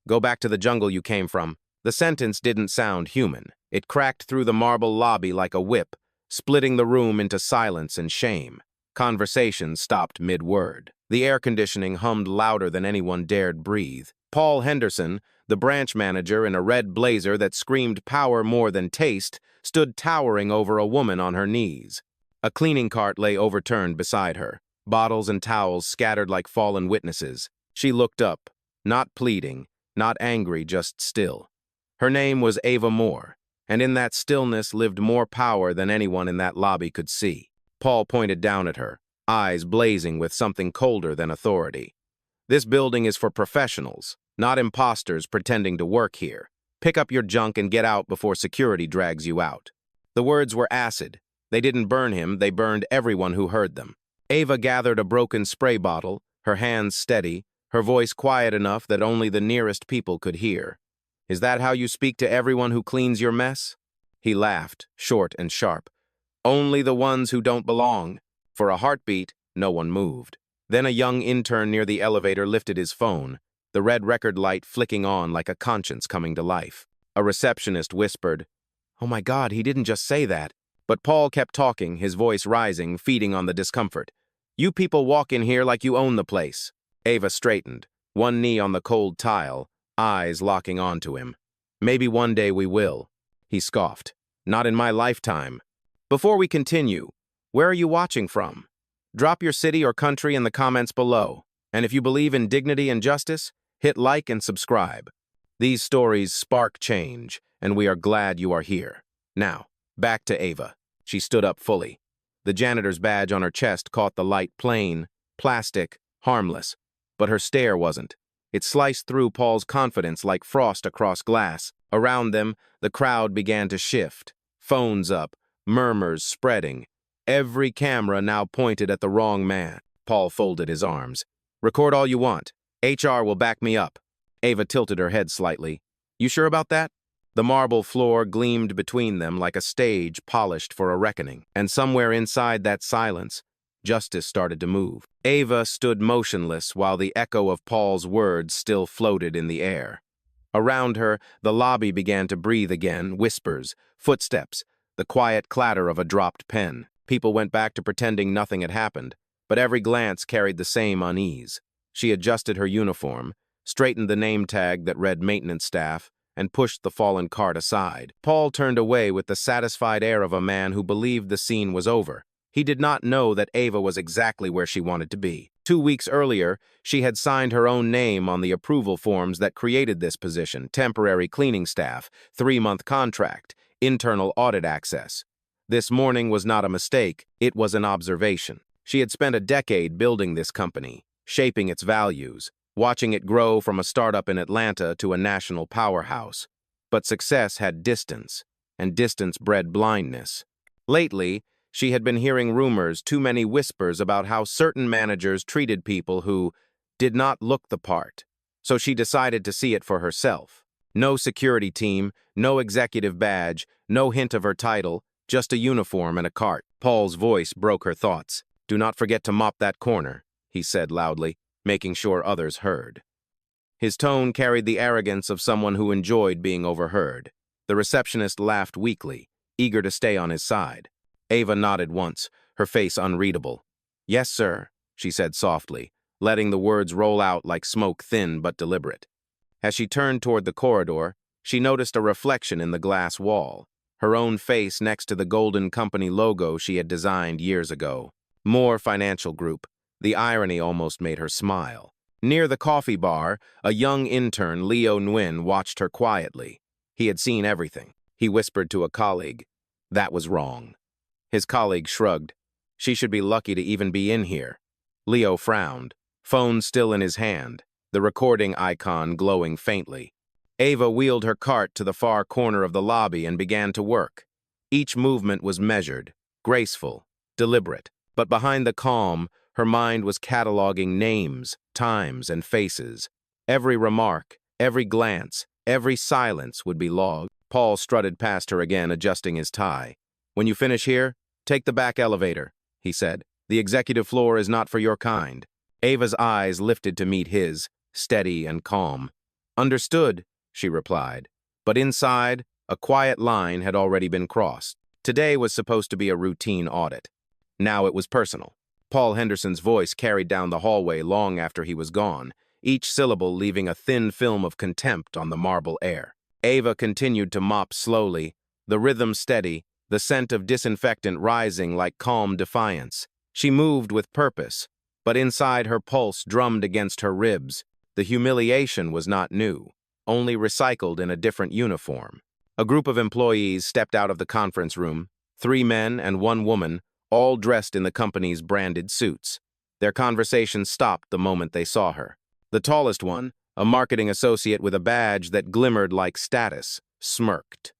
Go back to the jungle you came from. The sentence didn't sound human. It cracked through the marble lobby like a whip, splitting the room into silence and shame. Conversation stopped mid-word. The air conditioning hummed louder than anyone dared breathe. Paul Henderson, the branch manager in a red blazer that screamed power more than taste, stood towering over a woman on her knees. A cleaning cart lay overturned beside her, bottles and towels scattered like fallen witnesses. She looked up, not pleading, not angry, just still. Her name was Ava Moore, and in that stillness lived more power than anyone in that lobby could see. Paul pointed down at her, eyes blazing with something colder than authority. This building is for professionals, not imposters pretending to work here. Pick up your junk and get out before security drags you out. The words were acid. They didn't burn him, they burned everyone who heard them. Ava gathered a broken spray bottle, her hands steady, her voice quiet enough that only the nearest people could hear. Is that how you speak to everyone who cleans your mess? He laughed, short and sharp. Only the ones who don't belong. For a heartbeat, no one moved. Then a young intern near the elevator lifted his phone, the red record light flicking on like a conscience coming to life. A receptionist whispered, "Oh my God, he didn't just say that." But Paul kept talking, his voice rising, feeding on the discomfort. You people walk in here like you own the place. Ava straightened, one knee on the cold tile, eyes locking onto him. Maybe one day we will. He scoffed. Not in my lifetime. Before we continue, where are you watching from? Drop your city or country in the comments below. And if you believe in dignity and justice, hit like and subscribe. These stories spark change, and we are glad you are here. Now, back to Ava. She stood up fully. The janitor's badge on her chest caught the light, plain, plastic, harmless. But her stare wasn't. It sliced through Paul's confidence like frost across glass. Around them, the crowd began to shift. Phones up, murmurs spreading. Every camera now pointed at the wrong man. Paul folded his arms. Record all you want. HR will back me up. Ava tilted her head slightly. You sure about that? The marble floor gleamed between them like a stage polished for a reckoning. And somewhere inside that silence, justice started to move. Ava stood motionless while the echo of Paul's words still floated in the air. Around her, the lobby began to breathe again, whispers, footsteps, the quiet clatter of a dropped pen. People went back to pretending nothing had happened, but every glance carried the same unease. She adjusted her uniform, straightened the name tag that read maintenance staff, and pushed the fallen cart aside. Paul turned away with the satisfied air of a man who believed the scene was over. He did not know that Ava was exactly where she wanted to be. 2 weeks earlier, she had signed her own name on the approval forms that created this position: temporary cleaning staff, 3-month contract, internal audit access. This morning was not a mistake, it was an observation. She had spent a decade building this company, shaping its values, watching it grow from a startup in Atlanta to a national powerhouse. But success had distance, and distance bred blindness. Lately, she had been hearing rumors, too many whispers about how certain managers treated people who did not look the part. So she decided to see it for herself. No security team, no executive badge, no hint of her title, just a uniform and a cart. Paul's voice broke her thoughts. Do not forget to mop that corner, he said loudly, making sure others heard. His tone carried the arrogance of someone who enjoyed being overheard. The receptionist laughed weakly, eager to stay on his side. Ava nodded once, her face unreadable. Yes, sir, she said softly, letting the words roll out like smoke, thin but deliberate. As she turned toward the corridor, she noticed a reflection in the glass wall, her own face next to the Golden Company logo she had designed years ago. Moore Financial Group. The irony almost made her smile. Near the coffee bar, a young intern, Leo Nguyen, watched her quietly. He had seen everything. He whispered to a colleague, "That was wrong." His colleague shrugged. She should be lucky to even be in here. Leo frowned, phone still in his hand, the recording icon glowing faintly. Ava wheeled her cart to the far corner of the lobby and began to work. Each movement was measured, graceful, deliberate. But behind the calm, her mind was cataloging names, times, and faces. Every remark, every glance, every silence would be logged. Paul strutted past her again, adjusting his tie. When you finish here, take the back elevator, he said. The executive floor is not for your kind. Ava's eyes lifted to meet his, steady and calm. Understood, she replied. But inside, a quiet line had already been crossed. Today was supposed to be a routine audit. Now it was personal. Paul Henderson's voice carried down the hallway long after he was gone, each syllable leaving a thin film of contempt on the marble air. Ava continued to mop slowly, the rhythm steady, the scent of disinfectant rising like calm defiance. She moved with purpose, but inside her pulse drummed against her ribs. The humiliation was not new, only recycled in a different uniform. A group of employees stepped out of the conference room, 3 men and 1 woman, all dressed in the company's branded suits. Their conversation stopped the moment they saw her. The tallest one, a marketing associate with a badge that glimmered like status, smirked.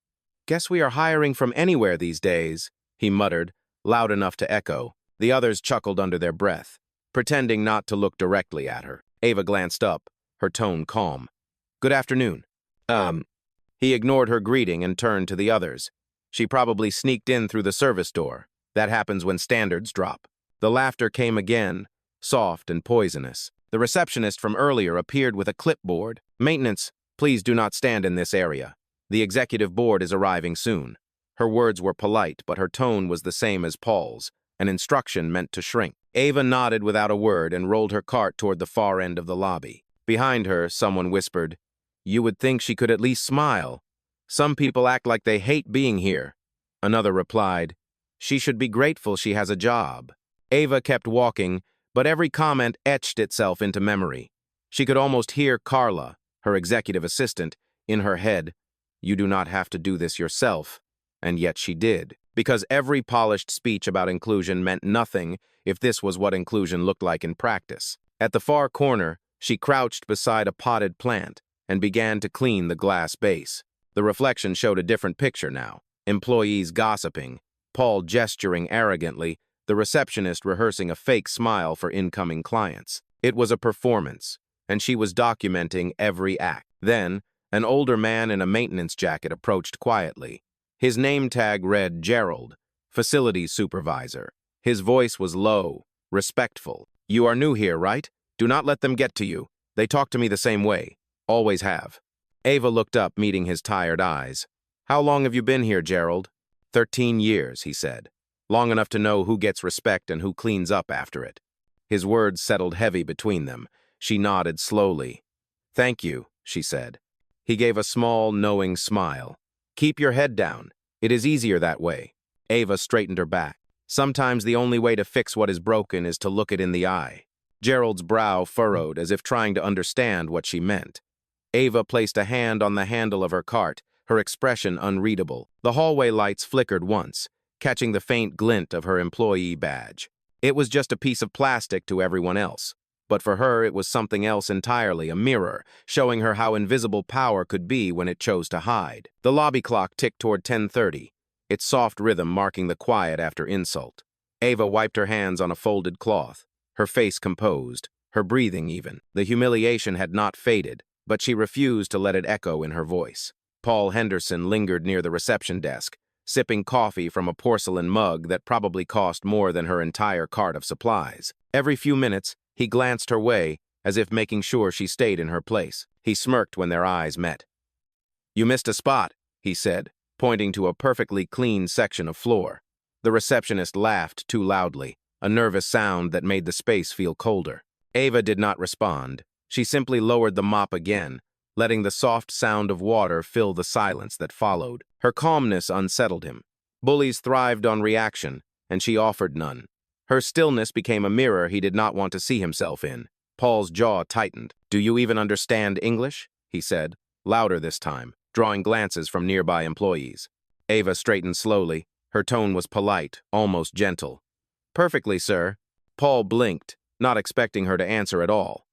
"Guess we are hiring from anywhere these days," he muttered, loud enough to echo. The others chuckled under their breath, pretending not to look directly at her. Ava glanced up, her tone calm. "Good afternoon." He ignored her greeting and turned to the others. She probably sneaked in through the service door. That happens when standards drop. The laughter came again, soft and poisonous. The receptionist from earlier appeared with a clipboard. "Maintenance, please do not stand in this area. The executive board is arriving soon." Her words were polite, but her tone was the same as Paul's, an instruction meant to shrink. Ava nodded without a word and rolled her cart toward the far end of the lobby. Behind her, someone whispered, "You would think she could at least smile. Some people act like they hate being here." Another replied, "She should be grateful she has a job." Ava kept walking, but every comment etched itself into memory. She could almost hear Carla, her executive assistant, in her head. "You do not have to do this yourself." And yet she did, because every polished speech about inclusion meant nothing if this was what inclusion looked like in practice. At the far corner, she crouched beside a potted plant and began to clean the glass base. The reflection showed a different picture now. Employees gossiping, Paul gesturing arrogantly, the receptionist rehearsing a fake smile for incoming clients. It was a performance, and she was documenting every act. Then, an older man in a maintenance jacket approached quietly. His name tag read Gerald, facilities supervisor. His voice was low, respectful. "You are new here, right? Do not let them get to you. They talk to me the same way. Always have." Ava looked up, meeting his tired eyes. "How long have you been here, Gerald?" 13 years, he said. "Long enough to know who gets respect and who cleans up after it." His words settled heavy between them. She nodded slowly. "Thank you," she said. He gave a small, knowing smile. "Keep your head down. It is easier that way." Ava straightened her back. Sometimes the only way to fix what is broken is to look it in the eye. Gerald's brow furrowed as if trying to understand what she meant. Ava placed a hand on the handle of her cart, her expression unreadable. The hallway lights flickered once, catching the faint glint of her employee badge. It was just a piece of plastic to everyone else. But for her, it was something else entirely, a mirror, showing her how invisible power could be when it chose to hide. The lobby clock ticked toward 10:30, its soft rhythm marking the quiet after insult. Ava wiped her hands on a folded cloth, her face composed, her breathing even. The humiliation had not faded, but she refused to let it echo in her voice. Paul Henderson lingered near the reception desk, sipping coffee from a porcelain mug that probably cost more than her entire cart of supplies. Every few minutes, he glanced her way, as if making sure she stayed in her place. He smirked when their eyes met. "You missed a spot," he said, pointing to a perfectly clean section of floor. The receptionist laughed too loudly, a nervous sound that made the space feel colder. Ava did not respond. She simply lowered the mop again, letting the soft sound of water fill the silence that followed. Her calmness unsettled him. Bullies thrived on reaction, and she offered none. Her stillness became a mirror he did not want to see himself in. Paul's jaw tightened. "Do you even understand English?" he said, louder this time, drawing glances from nearby employees. Ava straightened slowly. Her tone was polite, almost gentle. "Perfectly, sir." Paul blinked, not expecting her to answer at all.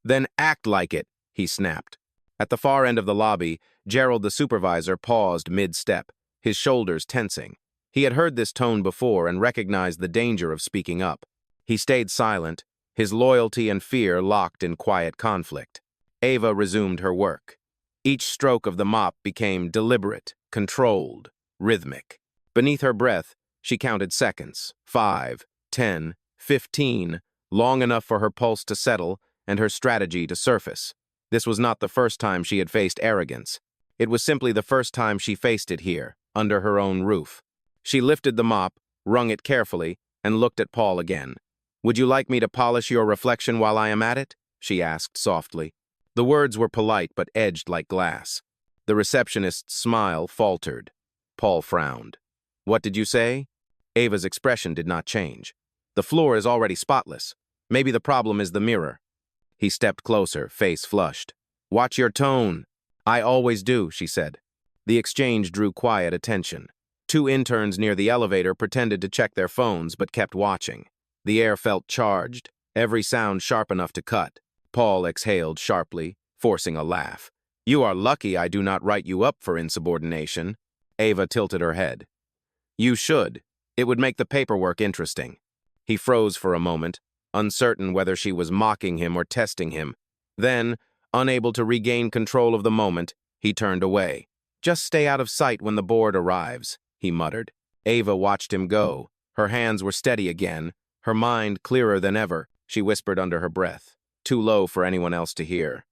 "Then act like it," he snapped. At the far end of the lobby, Gerald the supervisor paused mid-step, his shoulders tensing. He had heard this tone before and recognized the danger of speaking up. He stayed silent, his loyalty and fear locked in quiet conflict. Ava resumed her work. Each stroke of the mop became deliberate, controlled, rhythmic. Beneath her breath, she counted seconds, 5, 10, 15, long enough for her pulse to settle and her strategy to surface. This was not the first time she had faced arrogance. It was simply the first time she faced it here, under her own roof. She lifted the mop, wrung it carefully, and looked at Paul again. "Would you like me to polish your reflection while I am at it?" she asked softly. The words were polite but edged like glass. The receptionist's smile faltered. Paul frowned. "What did you say?" Ava's expression did not change. "The floor is already spotless. Maybe the problem is the mirror." He stepped closer, face flushed. "Watch your tone." "I always do," she said. The exchange drew quiet attention. Two interns near the elevator pretended to check their phones but kept watching. The air felt charged, every sound sharp enough to cut. Paul exhaled sharply, forcing a laugh. "You are lucky I do not write you up for insubordination." Ava tilted her head. "You should. It would make the paperwork interesting." He froze for a moment, uncertain whether she was mocking him or testing him. Then, unable to regain control of the moment, he turned away. "Just stay out of sight when the board arrives," he muttered. Ava watched him go. Her hands were steady again, her mind clearer than ever. She whispered under her breath, too low for anyone else to hear.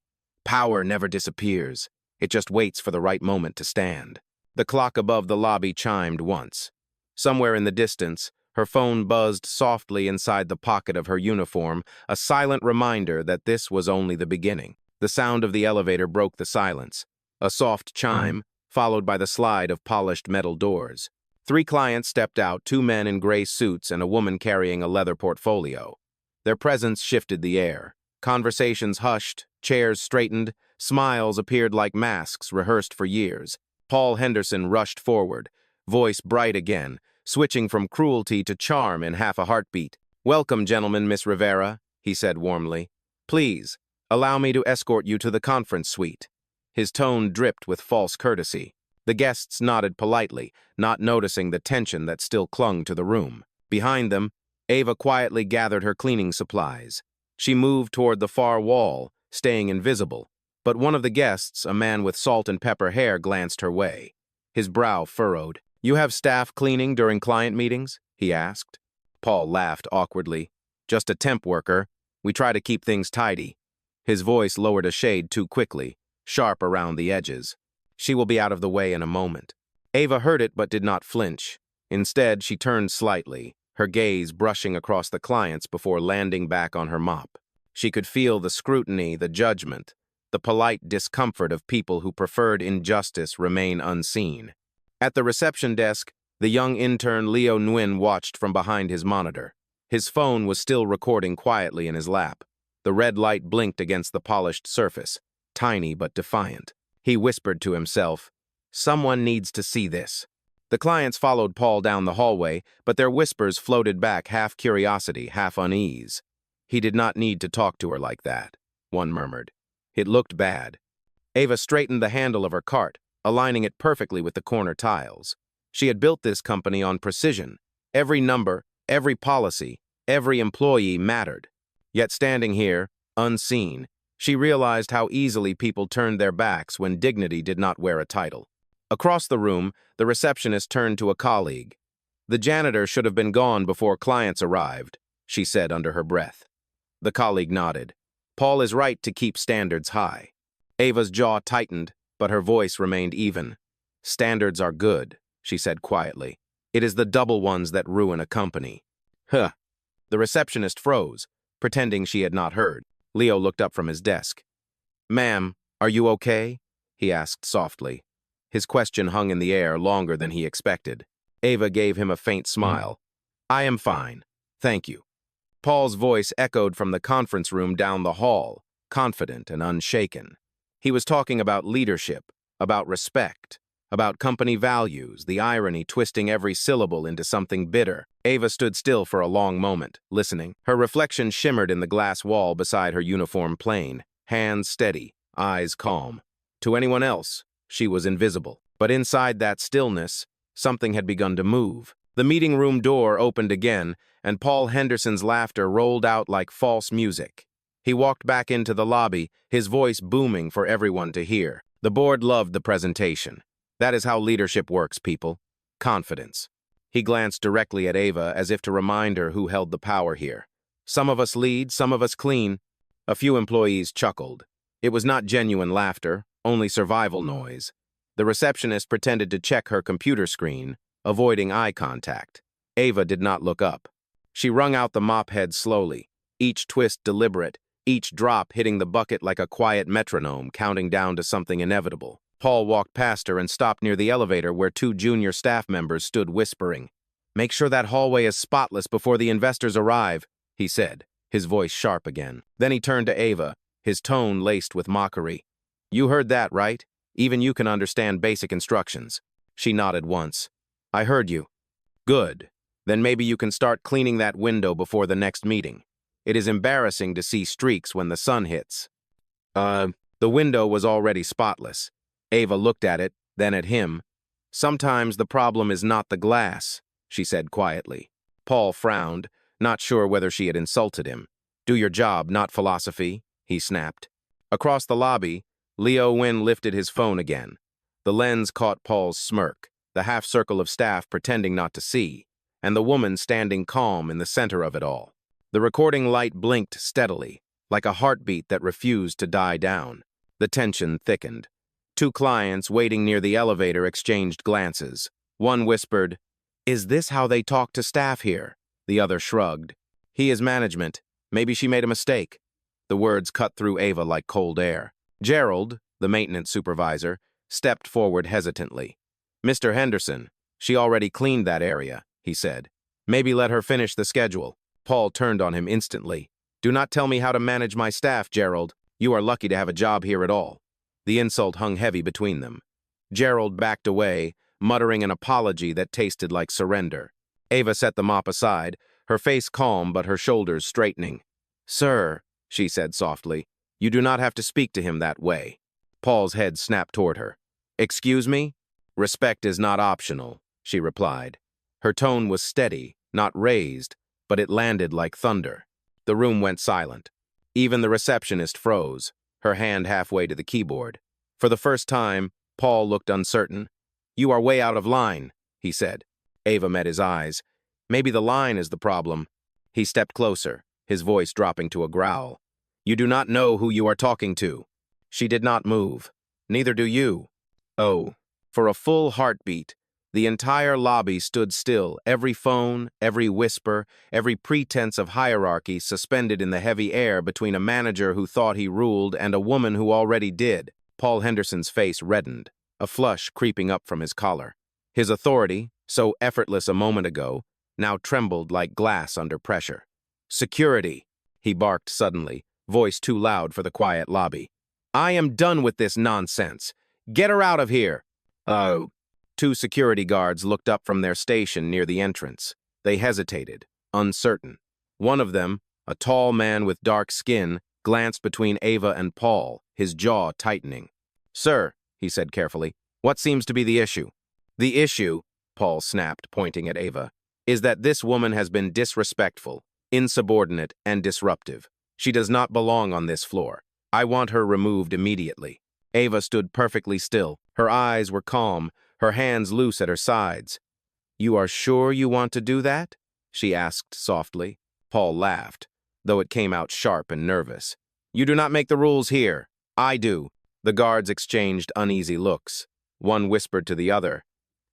"Power never disappears. It just waits for the right moment to stand." The clock above the lobby chimed once. Somewhere in the distance, her phone buzzed softly inside the pocket of her uniform, a silent reminder that this was only the beginning. The sound of the elevator broke the silence. A soft chime, followed by the slide of polished metal doors. 3 clients stepped out, 2 men in gray suits and a woman carrying a leather portfolio. Their presence shifted the air. Conversations hushed, chairs straightened, smiles appeared like masks rehearsed for years. Paul Henderson rushed forward, voice bright again, switching from cruelty to charm in half a heartbeat. "Welcome, gentlemen, Miss Rivera," he said warmly. "Please, allow me to escort you to the conference suite." His tone dripped with false courtesy. The guests nodded politely, not noticing the tension that still clung to the room. Behind them, Ava quietly gathered her cleaning supplies. She moved toward the far wall, staying invisible. But one of the guests, a man with salt and pepper hair, glanced her way. His brow furrowed. "You have staff cleaning during client meetings?" he asked. Paul laughed awkwardly. "Just a temp worker. We try to keep things tidy." His voice lowered a shade too quickly, sharp around the edges. "She will be out of the way in a moment." Ava heard it but did not flinch. Instead, she turned slightly, her gaze brushing across the clients before landing back on her mop. She could feel the scrutiny, the judgment, the polite discomfort of people who preferred injustice remain unseen. At the reception desk, the young intern Leo Nguyen watched from behind his monitor. His phone was still recording quietly in his lap. The red light blinked against the polished surface, tiny but defiant. He whispered to himself, "Someone needs to see this." The clients followed Paul down the hallway, but their whispers floated back, half curiosity, half unease. "He did not need to talk to her like that," one murmured. It looked bad. Ava straightened the handle of her cart, aligning it perfectly with the corner tiles. She had built this company on precision. Every number, every policy, every employee mattered. Yet standing here, unseen, she realized how easily people turned their backs when dignity did not wear a title. Across the room, the receptionist turned to a colleague. "The janitor should have been gone before clients arrived," she said under her breath. The colleague nodded. "Paul is right to keep standards high." Ava's jaw tightened, but her voice remained even. "Standards are good," she said quietly. "It is the double ones that ruin a company." "Huh." The receptionist froze, pretending she had not heard. Leo looked up from his desk. "Ma'am, are you okay?" he asked softly. His question hung in the air longer than he expected. Ava gave him a faint smile. "I am fine. Thank you." Paul's voice echoed from the conference room down the hall, confident and unshaken. He was talking about leadership, about respect, about company values, the irony twisting every syllable into something bitter. Ava stood still for a long moment, listening. Her reflection shimmered in the glass wall beside her uniform plane, hands steady, eyes calm. To anyone else, she was invisible. But inside that stillness, something had begun to move. The meeting room door opened again, and Paul Henderson's laughter rolled out like false music. He walked back into the lobby, his voice booming for everyone to hear. The board loved the presentation. That is how leadership works, people. Confidence. He glanced directly at Ava as if to remind her who held the power here. Some of us lead, some of us clean. A few employees chuckled. It was not genuine laughter, only survival noise. The receptionist pretended to check her computer screen, avoiding eye contact. Ava did not look up. She wrung out the mop head slowly, each twist deliberate, each drop hitting the bucket like a quiet metronome counting down to something inevitable. Paul walked past her and stopped near the elevator where two junior staff members stood whispering. "Make sure that hallway is spotless before the investors arrive," he said, his voice sharp again. Then he turned to Ava, his tone laced with mockery. "You heard that, right? Even you can understand basic instructions." She nodded once. "I heard you." "Good. Then maybe you can start cleaning that window before the next meeting. It is embarrassing to see streaks when the sun hits." The window was already spotless. Ava looked at it, then at him. "Sometimes the problem is not the glass," she said quietly. Paul frowned, not sure whether she had insulted him. "Do your job, not philosophy," he snapped. Across the lobby, Leo Wynn lifted his phone again. The lens caught Paul's smirk, the half-circle of staff pretending not to see, and the woman standing calm in the center of it all. The recording light blinked steadily, like a heartbeat that refused to die down. The tension thickened. Two clients waiting near the elevator exchanged glances. One whispered, "Is this how they talk to staff here?" The other shrugged. "He is management. Maybe she made a mistake." The words cut through Ava like cold air. Gerald, the maintenance supervisor, stepped forward hesitantly. "Mr. Henderson, she already cleaned that area," he said. "Maybe let her finish the schedule." Paul turned on him instantly. "Do not tell me how to manage my staff, Gerald. You are lucky to have a job here at all." The insult hung heavy between them. Gerald backed away, muttering an apology that tasted like surrender. Ava set the mop aside, her face calm but her shoulders straightening. "Sir," she said softly, "you do not have to speak to him that way." Paul's head snapped toward her. "Excuse me?" "Respect is not optional," she replied. Her tone was steady, not raised, but it landed like thunder. The room went silent. Even the receptionist froze, her hand halfway to the keyboard. For the first time, Paul looked uncertain. "You are way out of line," he said. Ava met his eyes. "Maybe the line is the problem." He stepped closer, his voice dropping to a growl. "You do not know who you are talking to." She did not move. "Neither do you." Oh. For a full heartbeat, the entire lobby stood still, every phone, every whisper, every pretense of hierarchy suspended in the heavy air between a manager who thought he ruled and a woman who already did. Paul Henderson's face reddened, a flush creeping up from his collar. His authority, so effortless a moment ago, now trembled like glass under pressure. "Security," he barked suddenly, voice too loud for the quiet lobby. "I am done with this nonsense. Get her out of here." "Oh." Two security guards looked up from their station near the entrance. They hesitated, uncertain. One of them, a tall man with dark skin, glanced between Ava and Paul, his jaw tightening. "Sir," he said carefully, "what seems to be the issue?" "The issue," Paul snapped, pointing at Ava, "is that this woman has been disrespectful, insubordinate, and disruptive. She does not belong on this floor. I want her removed immediately." Ava stood perfectly still. Her eyes were calm, her hands loose at her sides. "You are sure you want to do that?" she asked softly. Paul laughed, though it came out sharp and nervous. "You do not make the rules here. I do." The guards exchanged uneasy looks. One whispered to the other,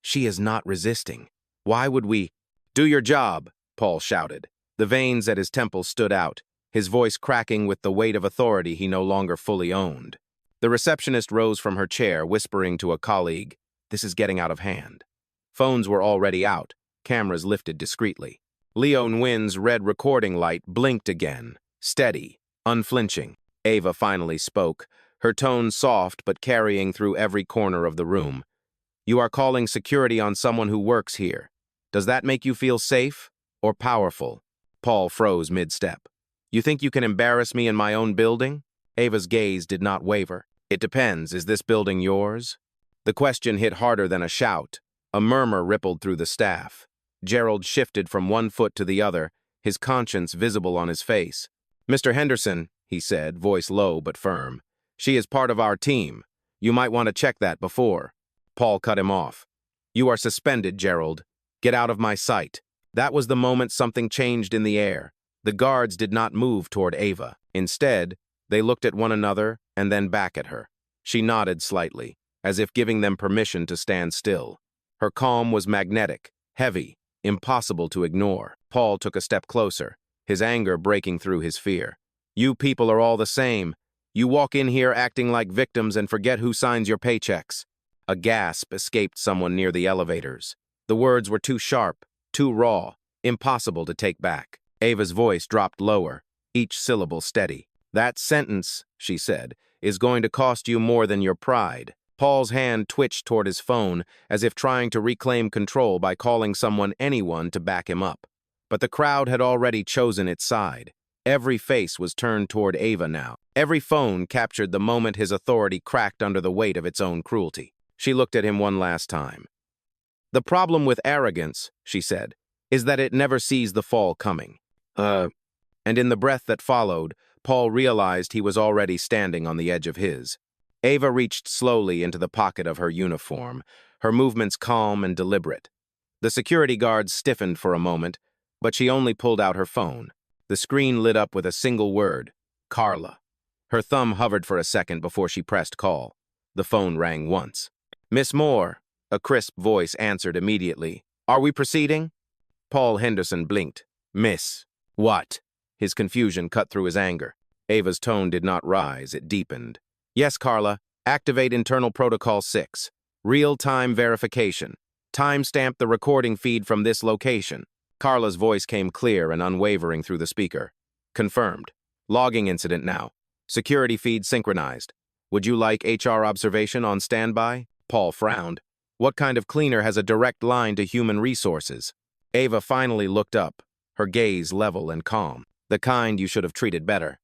"She is not resisting. Why would we—" "Do your job," Paul shouted. The veins at his temples stood out, his voice cracking with the weight of authority he no longer fully owned. The receptionist rose from her chair, whispering to a colleague, "This is getting out of hand." Phones were already out, cameras lifted discreetly. Leo Wynn's red recording light blinked again, steady, unflinching. Ava finally spoke, her tone soft but carrying through every corner of the room. "You are calling security on someone who works here. Does that make you feel safe or powerful?" Paul froze mid-step. "You think you can embarrass me in my own building?" Ava's gaze did not waver. "It depends. Is this building yours?" The question hit harder than a shout. A murmur rippled through the staff. Gerald shifted from one foot to the other, his conscience visible on his face. "Mr. Henderson," he said, voice low but firm, "she is part of our team. You might want to check that before." Paul cut him off. "You are suspended, Gerald. Get out of my sight." That was the moment something changed in the air. The guards did not move toward Ava. Instead, They looked at one another and then back at her. She nodded slightly, as if giving them permission to stand still. Her calm was magnetic, heavy, impossible to ignore. Paul took a step closer, his anger breaking through his fear. You people are all the same. You walk in here acting like victims and forget who signs your paychecks. A gasp escaped someone near the elevators. The words were too sharp, too raw, impossible to take back. Ava's voice dropped lower, each syllable steady. That sentence, she said, is going to cost you more than your pride. Paul's hand twitched toward his phone, as if trying to reclaim control by calling anyone to back him up. But the crowd had already chosen its side. Every face was turned toward Ava now. Every phone captured the moment his authority cracked under the weight of its own cruelty. She looked at him one last time. The problem with arrogance, she said, is that it never sees the fall coming. And in the breath that followed, Paul realized he was already standing on the edge of his. Ava reached slowly into the pocket of her uniform, her movements calm and deliberate. The security guards stiffened for a moment, but she only pulled out her phone. The screen lit up with a single word, Carla. Her thumb hovered for a second before she pressed call. The phone rang once. Miss Moore, a crisp voice answered immediately. Are we proceeding? Paul Henderson blinked. Miss. What? His confusion cut through his anger. Ava's tone did not rise, it deepened. Yes, Carla. Activate Internal Protocol 6. Real-time verification. Timestamp the recording feed from this location. Carla's voice came clear and unwavering through the speaker. Confirmed. Logging incident now. Security feed synchronized. Would you like HR observation on standby? Paul frowned. What kind of cleaner has a direct line to human resources? Ava finally looked up, her gaze level and calm. The kind you should have treated better.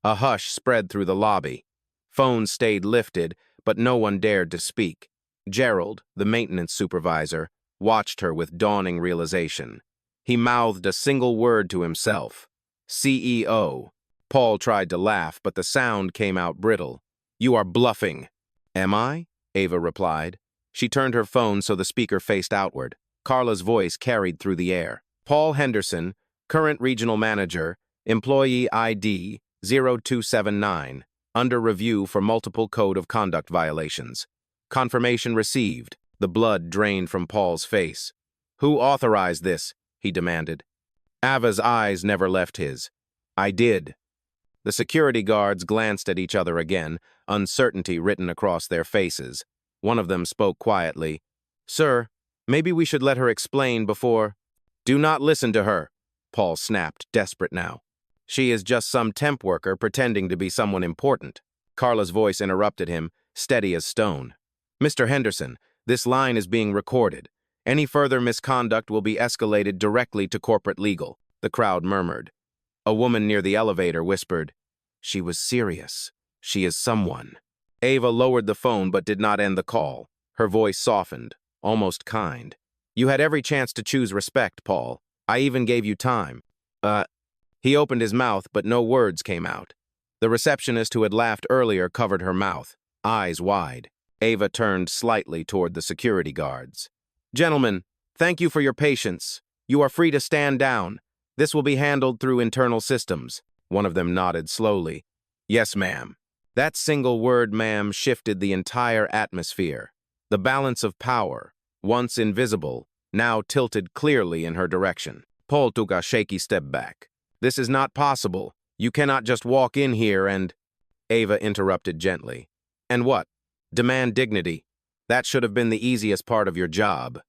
A hush spread through the lobby. Phones stayed lifted, but no one dared to speak. Gerald, the maintenance supervisor, watched her with dawning realization. He mouthed a single word to himself. CEO. Paul tried to laugh, but the sound came out brittle. You are bluffing. Am I? Ava replied. She turned her phone so the speaker faced outward. Carla's voice carried through the air. Paul Henderson, current regional manager, employee ID 0279, under review for multiple code of conduct violations. Confirmation received. The blood drained from Paul's face. Who authorized this? He demanded. Ava's eyes never left his. I did. The security guards glanced at each other again, uncertainty written across their faces. One of them spoke quietly. Sir, maybe we should let her explain before... Do not listen to her, Paul snapped, desperate now. She is just some temp worker pretending to be someone important. Carla's voice interrupted him, steady as stone. Mr. Henderson, this line is being recorded. Any further misconduct will be escalated directly to corporate legal, the crowd murmured. A woman near the elevator whispered, She was serious. She is someone. Ava lowered the phone but did not end the call. Her voice softened, almost kind. You had every chance to choose respect, Paul. I even gave you time. He opened his mouth, but no words came out. The receptionist who had laughed earlier covered her mouth, eyes wide. Ava turned slightly toward the security guards. Gentlemen, thank you for your patience. You are free to stand down. This will be handled through internal systems. One of them nodded slowly. Yes, ma'am. That single word, ma'am, shifted the entire atmosphere. The balance of power, once invisible, now tilted clearly in her direction. Paul took a shaky step back. This is not possible. You cannot just walk in here and... Ava interrupted gently. And what? Demand dignity. That should have been the easiest part of your job.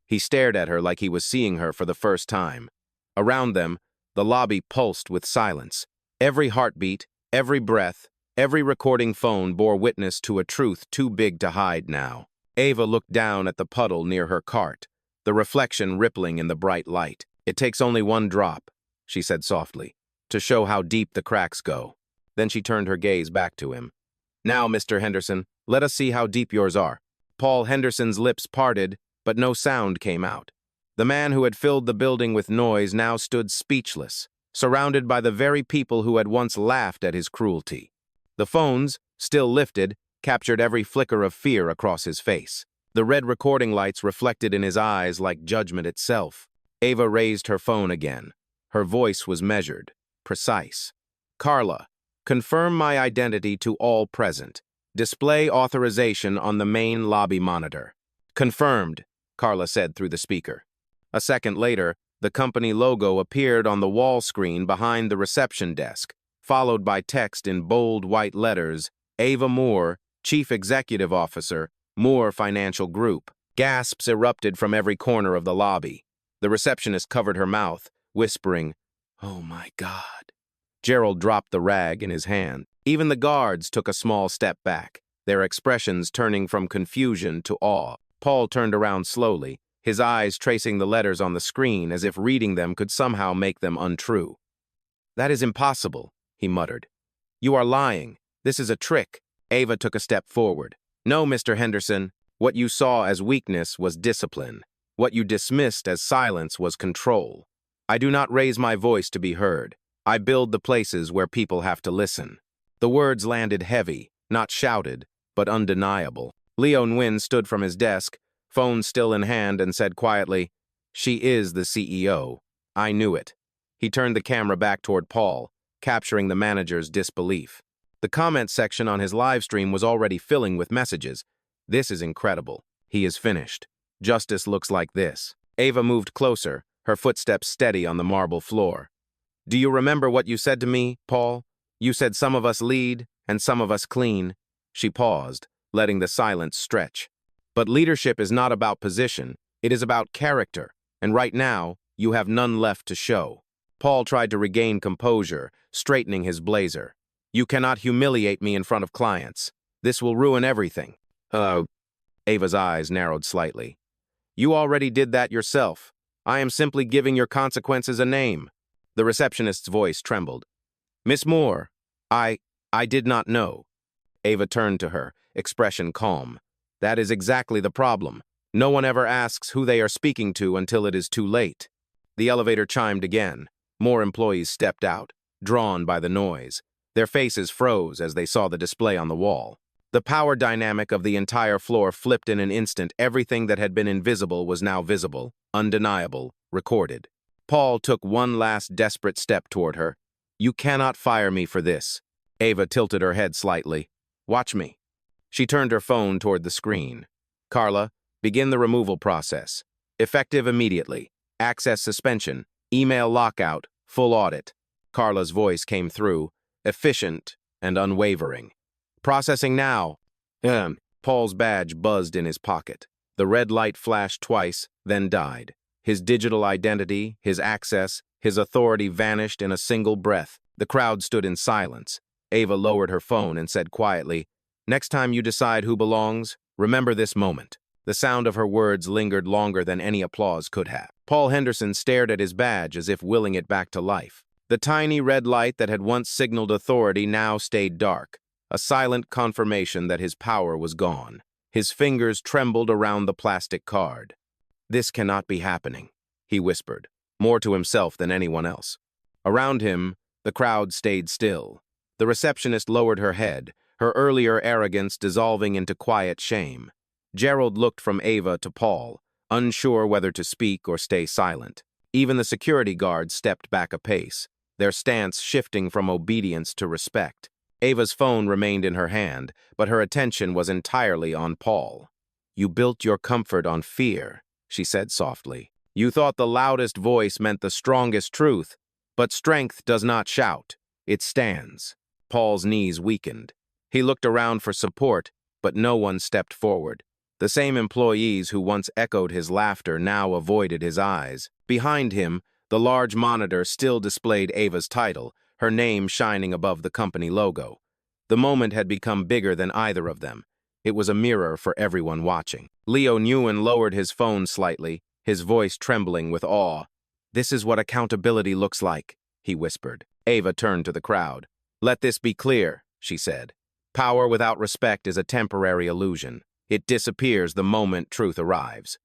He stared at her like he was seeing her for the first time. Around them, the lobby pulsed with silence. Every heartbeat, every breath, every recording phone bore witness to a truth too big to hide now. Ava looked down at the puddle near her cart, the reflection rippling in the bright light. It takes only one drop, she said softly, to show how deep the cracks go. Then she turned her gaze back to him. Now, Mr. Henderson, let us see how deep yours are. Paul Henderson's lips parted, but no sound came out. The man who had filled the building with noise now stood speechless, surrounded by the very people who had once laughed at his cruelty. The phones, still lifted, captured every flicker of fear across his face. The red recording lights reflected in his eyes like judgment itself. Ava raised her phone again. Her voice was measured, precise. Carla, Confirm my identity to all present. Display authorization on the main lobby monitor. Confirmed, Carla said through the speaker. A second later, the company logo appeared on the wall screen behind the reception desk, followed by text in bold white letters, Ava Moore, Chief Executive Officer, Moore Financial Group. Gasps erupted from every corner of the lobby. The receptionist covered her mouth, whispering, "Oh my God." Gerald dropped the rag in his hand. Even the guards took a small step back, their expressions turning from confusion to awe. Paul turned around slowly, his eyes tracing the letters on the screen as if reading them could somehow make them untrue. "That is impossible," he muttered. "You are lying. This is a trick." Ava took a step forward. "No, Mr. Henderson. What you saw as weakness was discipline. What you dismissed as silence was control. I do not raise my voice to be heard. I build the places where people have to listen." The words landed heavy, not shouted, but undeniable. Leo Nguyen stood from his desk, phone still in hand, and said quietly, "She is the CEO. I knew it." He turned the camera back toward Paul, capturing the manager's disbelief. The comment section on his live stream was already filling with messages. "This is incredible. He is finished. Justice looks like this." Ava moved closer, her footsteps steady on the marble floor. "Do you remember what you said to me, Paul? You said some of us lead and some of us clean." She paused, letting the silence stretch. "But leadership is not about position. It is about character, and right now, you have none left to show." Paul tried to regain composure, straightening his blazer. "You cannot humiliate me in front of clients. This will ruin everything." Ava's eyes narrowed slightly. "You already did that yourself. I am simply giving your consequences a name." The receptionist's voice trembled. "Miss Moore, I did not know." Ava turned to her, expression calm. "That is exactly the problem. No one ever asks who they are speaking to until it is too late." The elevator chimed again. More employees stepped out, drawn by the noise. Their faces froze as they saw the display on the wall. The power dynamic of the entire floor flipped in an instant. Everything that had been invisible was now visible, undeniable, recorded. Paul took one last desperate step toward her. "You cannot fire me for this." Ava tilted her head slightly. "Watch me." She turned her phone toward the screen. "Carla, begin the removal process. Effective immediately. Access suspension. Email lockout. Full audit." Carla's voice came through, efficient and unwavering. "Processing now." Paul's badge buzzed in his pocket. The red light flashed twice, then died. His digital identity, his access, his authority vanished in a single breath. The crowd stood in silence. Ava lowered her phone and said quietly, "Next time you decide who belongs, remember this moment." The sound of her words lingered longer than any applause could have. Paul Henderson stared at his badge as if willing it back to life. The tiny red light that had once signaled authority now stayed dark, a silent confirmation that his power was gone. His fingers trembled around the plastic card. "This cannot be happening," he whispered, more to himself than anyone else. Around him, the crowd stayed still. The receptionist lowered her head, her earlier arrogance dissolving into quiet shame. Gerald looked from Ava to Paul, unsure whether to speak or stay silent. Even the security guards stepped back a pace, their stance shifting from obedience to respect. Ava's phone remained in her hand, but her attention was entirely on Paul. "You built your comfort on fear," she said softly. "You thought the loudest voice meant the strongest truth, but strength does not shout, it stands." Paul's knees weakened. He looked around for support, but no one stepped forward. The same employees who once echoed his laughter now avoided his eyes. Behind him, the large monitor still displayed Ava's title, her name shining above the company logo. The moment had become bigger than either of them. It was a mirror for everyone watching. Leo Nguyen lowered his phone slightly, his voice trembling with awe. "This is what accountability looks like," he whispered. Ava turned to the crowd. "Let this be clear," she said. "Power without respect is a temporary illusion. It disappears the moment truth arrives."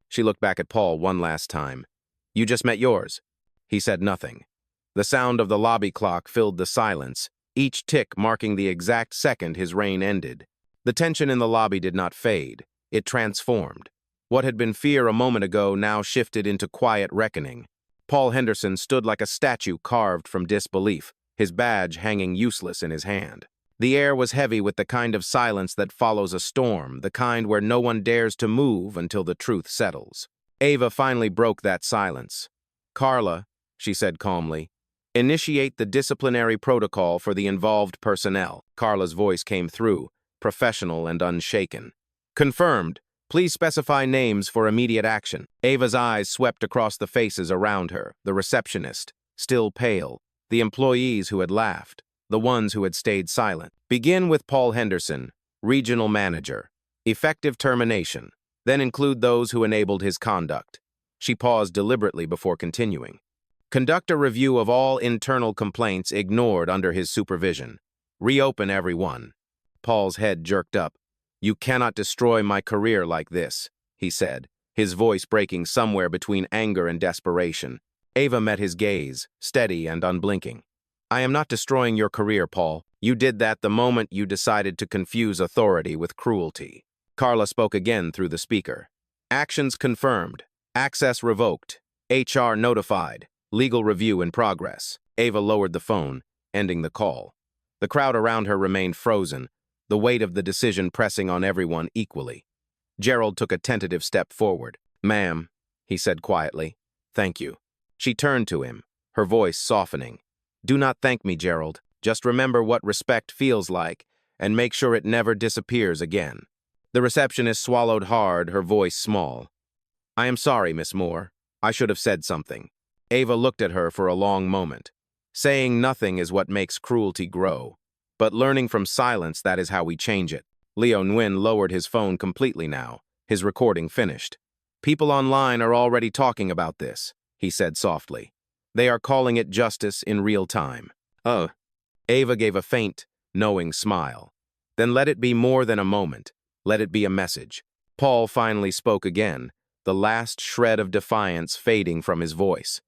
She looked back at Paul one last time. "You just met yours." He said nothing. The sound of the lobby clock filled the silence, each tick marking the exact second his reign ended. The tension in the lobby did not fade. It transformed. What had been fear a moment ago now shifted into quiet reckoning. Paul Henderson stood like a statue carved from disbelief. his badge hanging useless in his hand. The air was heavy with the kind of silence that follows a storm, the kind where no one dares to move until the truth settles. Ava finally broke that silence. "Carla," she said calmly, "initiate the disciplinary protocol for the involved personnel." Carla's voice came through, professional and unshaken. "Confirmed. Please specify names for immediate action." Ava's eyes swept across the faces around her, the receptionist, still pale, the employees who had laughed, the ones who had stayed silent. "Begin with Paul Henderson, regional manager. Effective termination. Then include those who enabled his conduct." She paused deliberately before continuing. "Conduct a review of all internal complaints ignored under his supervision. Reopen every one." Paul's head jerked up. "You cannot destroy my career like this," he said, his voice breaking somewhere between anger and desperation. Ava met his gaze, steady and unblinking. "I am not destroying your career, Paul. You did that the moment you decided to confuse authority with cruelty." Carla spoke again through the speaker. "Actions confirmed. Access revoked. HR notified. Legal review in progress." Ava lowered the phone, ending the call. The crowd around her remained frozen, the weight of the decision pressing on everyone equally. Gerald took a tentative step forward. "Ma'am," he said quietly, "thank you." She turned to him, her voice softening. "Do not thank me, Gerald. Just remember what respect feels like, and make sure it never disappears again." The receptionist swallowed hard, her voice small. "I am sorry, Miss Moore. I should have said something." Ava looked at her for a long moment. Saying nothing is what makes cruelty grow. But learning from silence, that is how we change it. Leo Nguyen lowered his phone completely now, his recording finished. "People online are already talking about this," he said softly. "They are calling it justice in real time." "Oh." Ava gave a faint, knowing smile. "Then let it be more than a moment. Let it be a message." Paul finally spoke again, the last shred of defiance fading from his voice.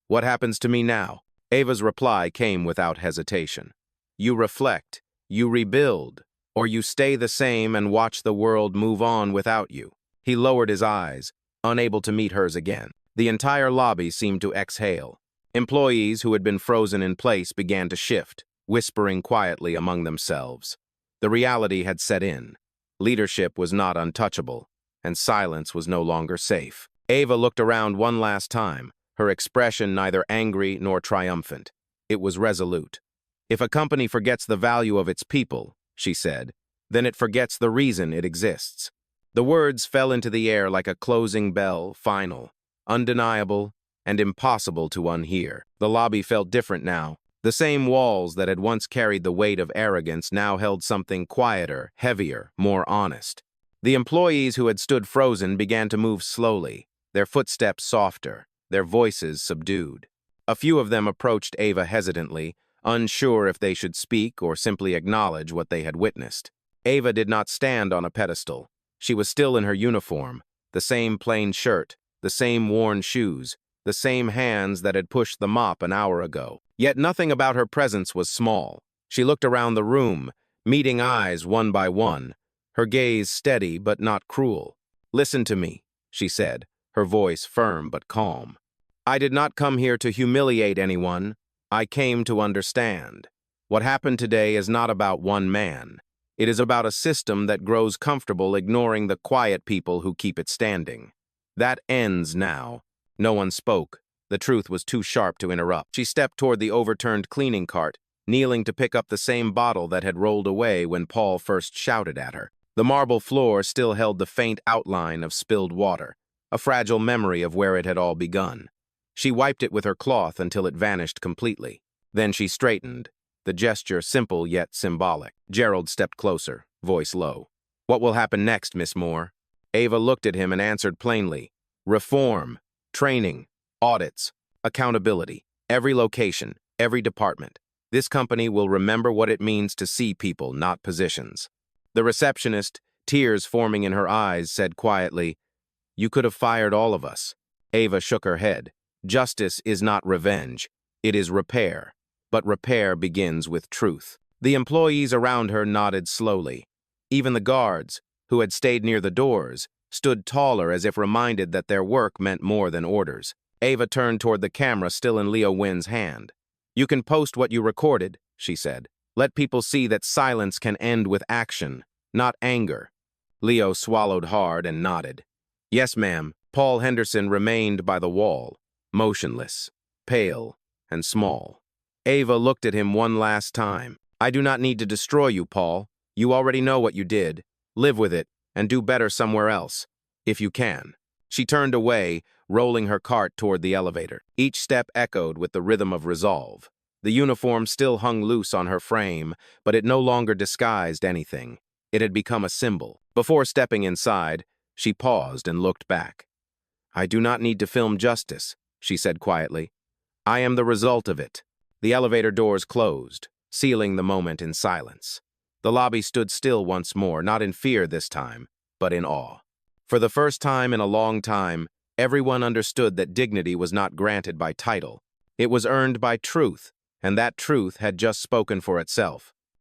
"What happens to me now?" Ava's reply came without hesitation. "You reflect, you rebuild, or you stay the same and watch the world move on without you." He lowered his eyes, unable to meet hers again. The entire lobby seemed to exhale. Employees who had been frozen in place began to shift, whispering quietly among themselves. The reality had set in. Leadership was not untouchable, and silence was no longer safe. Ava looked around one last time, her expression neither angry nor triumphant. It was resolute. "If a company forgets the value of its people," she said, "then it forgets the reason it exists." The words fell into the air like a closing bell, final, undeniable, and impossible to unhear. The lobby felt different now. The same walls that had once carried the weight of arrogance now held something quieter, heavier, more honest. The employees who had stood frozen began to move slowly, their footsteps softer, their voices subdued. A few of them approached Ava hesitantly, unsure if they should speak or simply acknowledge what they had witnessed. Ava did not stand on a pedestal. She was still in her uniform, the same plain shirt, the same worn shoes, the same hands that had pushed the mop an hour ago. Yet nothing about her presence was small. She looked around the room, meeting eyes one by one, her gaze steady but not cruel. "Listen to me," she said, her voice firm but calm. "I did not come here to humiliate anyone. I came to understand. What happened today is not about one man. It is about a system that grows comfortable ignoring the quiet people who keep it standing. That ends now." No one spoke. The truth was too sharp to interrupt. She stepped toward the overturned cleaning cart, kneeling to pick up the same bottle that had rolled away when Paul first shouted at her. The marble floor still held the faint outline of spilled water, a fragile memory of where it had all begun. She wiped it with her cloth until it vanished completely. Then she straightened, the gesture simple yet symbolic. Gerald stepped closer, voice low. "What will happen next, Miss Moore?" Ava looked at him and answered plainly. "Reform, training, audits, accountability. Every location, every department. This company will remember what it means to see people, not positions." The receptionist, tears forming in her eyes, said quietly, "You could have fired all of us." Ava shook her head. "Justice is not revenge. It is repair. But repair begins with truth." The employees around her nodded slowly. Even the guards, who had stayed near the doors, stood taller as if reminded that their work meant more than orders. Ava turned toward the camera still in Leo Nguyen's hand. You can post what you recorded, she said. Let people see that silence can end with action, not anger. Leo swallowed hard and nodded. Yes, ma'am. Paul Henderson remained by the wall, motionless, pale, and small. Ava looked at him one last time. I do not need to destroy you, Paul. You already know what you did. Live with it, and do better somewhere else, if you can. She turned away, rolling her cart toward the elevator. Each step echoed with the rhythm of resolve. The uniform still hung loose on her frame, but it no longer disguised anything. It had become a symbol. Before stepping inside, she paused and looked back. I do not need to film justice, she said quietly. I am the result of it. The elevator doors closed, sealing the moment in silence. The lobby stood still once more, not in fear this time, but in awe. For the first time in a long time, everyone understood that dignity was not granted by title. It was earned by truth, and that truth had just spoken for itself.